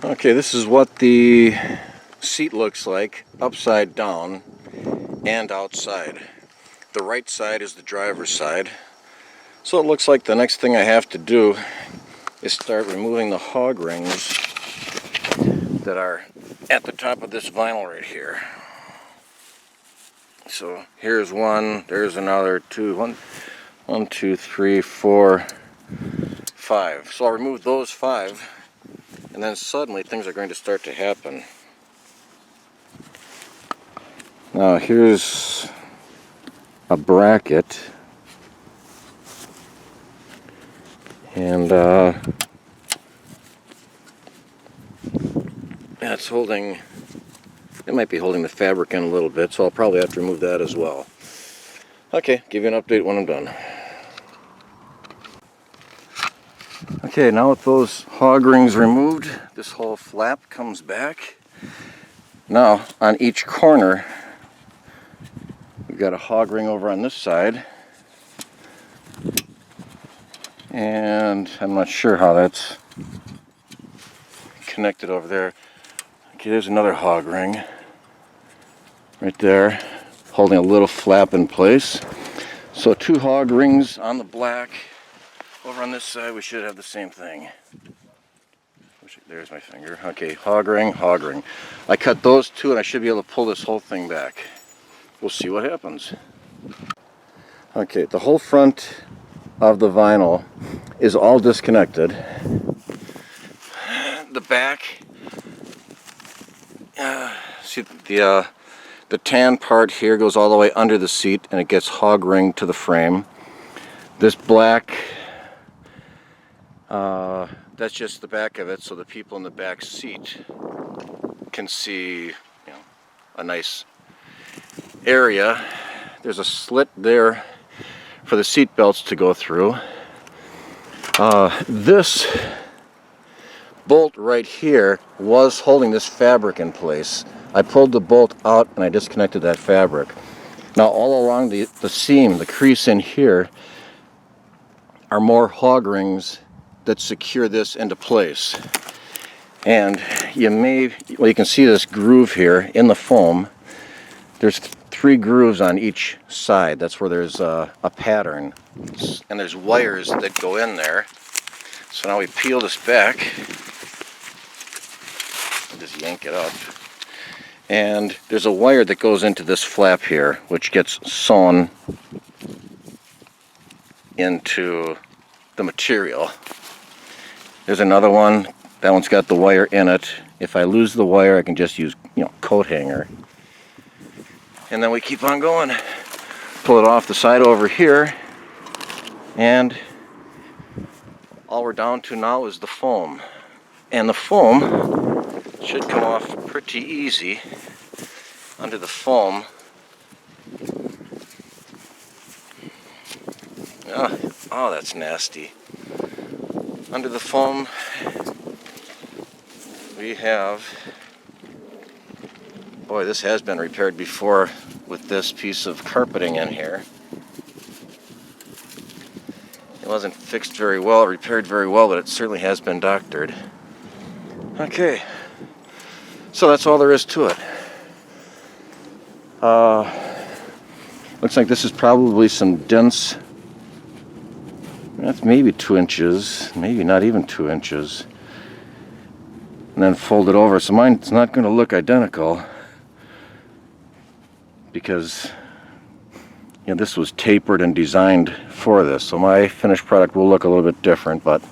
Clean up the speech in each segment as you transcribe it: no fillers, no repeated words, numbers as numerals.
Okay, this is what the seat looks like upside down and outside. The right side is the driver's side. So it looks like the next thing I have to do is start removing the hog rings that are at the top of this vinyl right here. So here's one, there's another two, one, two, three, four, five. So I'll remove those five, and then suddenly things are going to start to happen. Now here's a bracket, and that's holding, it might be holding the fabric in a little bit, so I'll probably have to remove that as well. Okay, give you an update when I'm done. Okay, now with those hog rings removed, this whole flap comes back. Now on each corner, we've got a hog ring over on this side, and I'm not sure how that's connected over there. Okay, there's another hog ring right there, holding a little flap in place. So two hog rings on the black. Over on this side we should have the same thing. There's my finger. Okay, hog ring, hog ring. I cut those two and I should be able to pull this whole thing back. We'll see what happens. Okay, the whole front of the vinyl is all disconnected. The back, see the tan part here goes all the way under the seat and it gets hog ringed to the frame. This black, that's just the back of it, so the people in the back seat can see, a nice area. There's a slit there for the seat belts to go through. This bolt right here was holding this fabric in place. I pulled the bolt out and I disconnected that fabric. Now all along the seam, the crease in here, are more hog rings that secure this into place. And you can see this groove here in the foam. There's three grooves on each side. That's where there's a pattern. And there's wires that go in there. So now we peel this back. Just yank it up. And there's a wire that goes into this flap here, which gets sewn into the material. There's another one. That one's got the wire in it. If I lose the wire, I can just use, coat hanger. And then we keep on going. Pull it off the side over here, and all we're down to now is the foam. And the foam should come off pretty easy. Under the foam, oh, that's nasty. Under the foam, we have, boy, this has been repaired before with this piece of carpeting in here. It wasn't fixed very well, repaired very well, but it certainly has been doctored. Okay, so that's all there is to it. Looks like this is probably some dense, that's maybe 2 inches, maybe not even 2 inches. And then fold it over, so mine's not going to look identical because this was tapered and designed for this, so my finished product will look a little bit different, but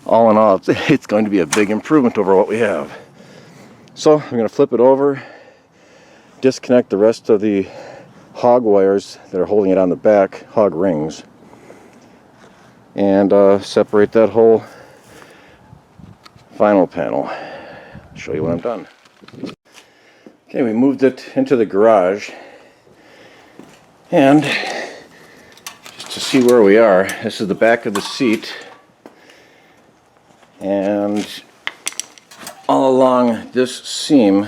all in all, it's going to be a big improvement over what we have. So I'm going to flip it over, disconnect the rest of the hog wires that are holding it on the back, hog rings, and separate that whole vinyl panel. I'll show you when I'm done. Okay, we moved it into the garage, and just to see where we are, this is the back of the seat, and all along this seam,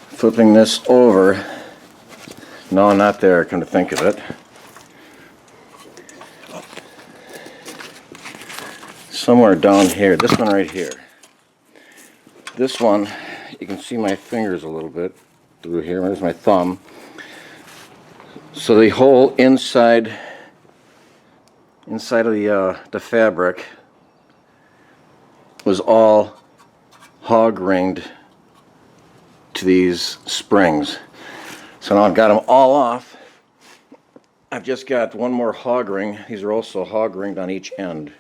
flipping this over, no, not there, come to think of it. somewhere down here. This one right here. This one, you can see my fingers a little bit through here. There's my thumb. So the whole inside of the fabric was all hog ringed to these springs. So now I've got them all off. I've just got one more hog ring. These are also hog ringed on each end.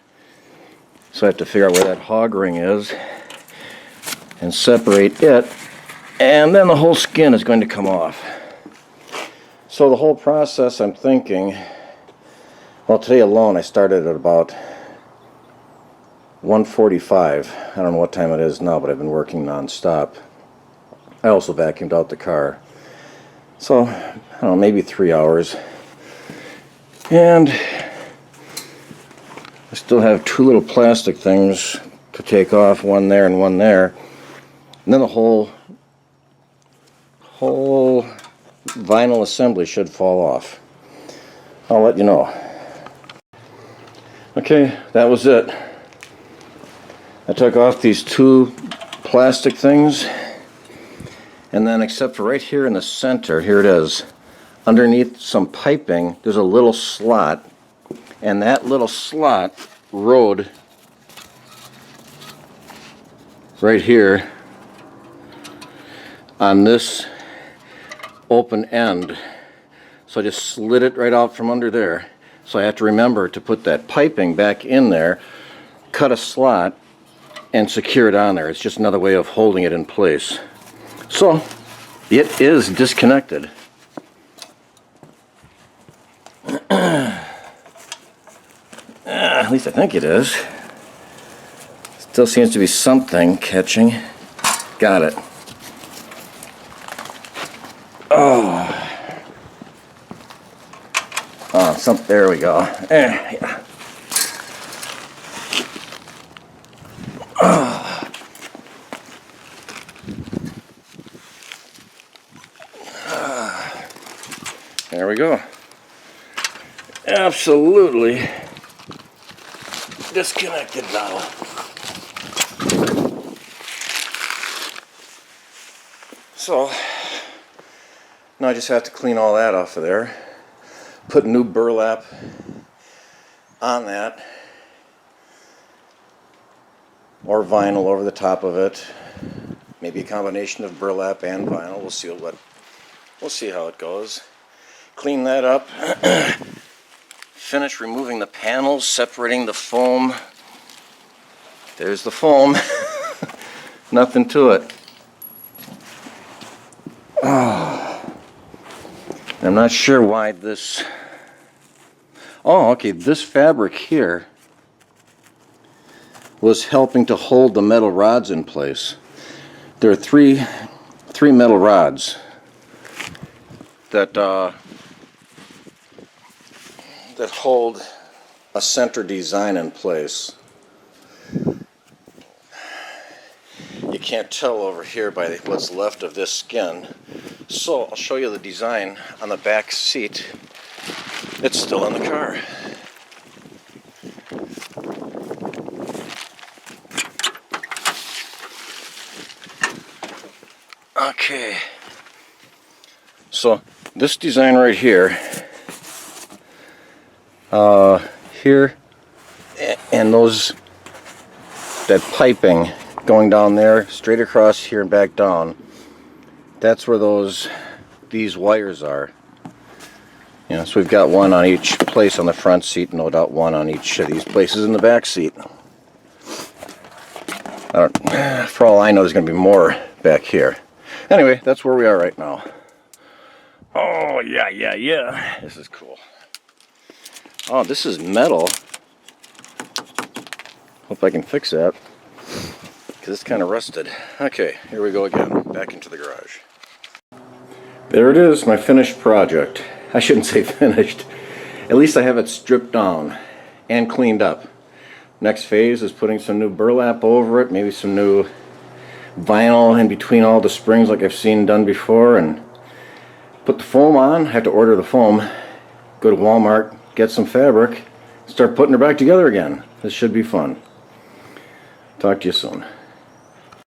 So I have to figure out where that hog ring is and separate it, and then the whole skin is going to come off. So the whole process, I'm thinking, well, today alone I started at about 1:45. I don't know what time it is now, but I've been working non-stop. I also vacuumed out the car. So, I don't know, maybe 3 hours. And I still have two little plastic things to take off, one there and one there. And then the whole vinyl assembly should fall off. I'll let you know. Okay, that was it. I took off these two plastic things, and then except for right here in the center, here it is, underneath some piping, there's a little slot, and that little slot rode right here on this open end. So I just slid it right out from under there. So I have to remember to put that piping back in there, cut a slot, and secure it on there. It's just another way of holding it in place. So it is disconnected. At least I think it is. Still seems to be something catching. Got it. Oh, there we go. Yeah. There we go. Absolutely disconnected now. So now I just have to clean all that off of there, put new burlap on that, or vinyl over the top of it. Maybe a combination of burlap and vinyl. We'll see how it goes. Clean that up. Finish removing the panels, separating the foam. There's the foam. Nothing to it. Oh. I'm not sure why this... Oh, okay, this fabric here was helping to hold the metal rods in place. There are three metal rods that hold a center design in place. You can't tell over here by what's left of this skin. So I'll show you the design on the back seat. It's still in the car. Okay. So this design right here, and that piping going down there, straight across here and back down, that's where these wires are. You know, so we've got one on each place on the front seat, no doubt one on each of these places in the back seat. For all I know, there's going to be more back here. Anyway, that's where we are right now. Oh, yeah. This is cool. Oh, this is metal. Hope I can fix that, because it's kind of rusted. Okay, here we go again, back into the garage. There it is, my finished project. I shouldn't say finished. At least I have it stripped down and cleaned up. Next phase is putting some new burlap over it, maybe some new vinyl in between all the springs like I've seen done before, and put the foam on. I have to order the foam, go to Walmart, get some fabric, start putting her back together again. This should be fun. Talk to you soon.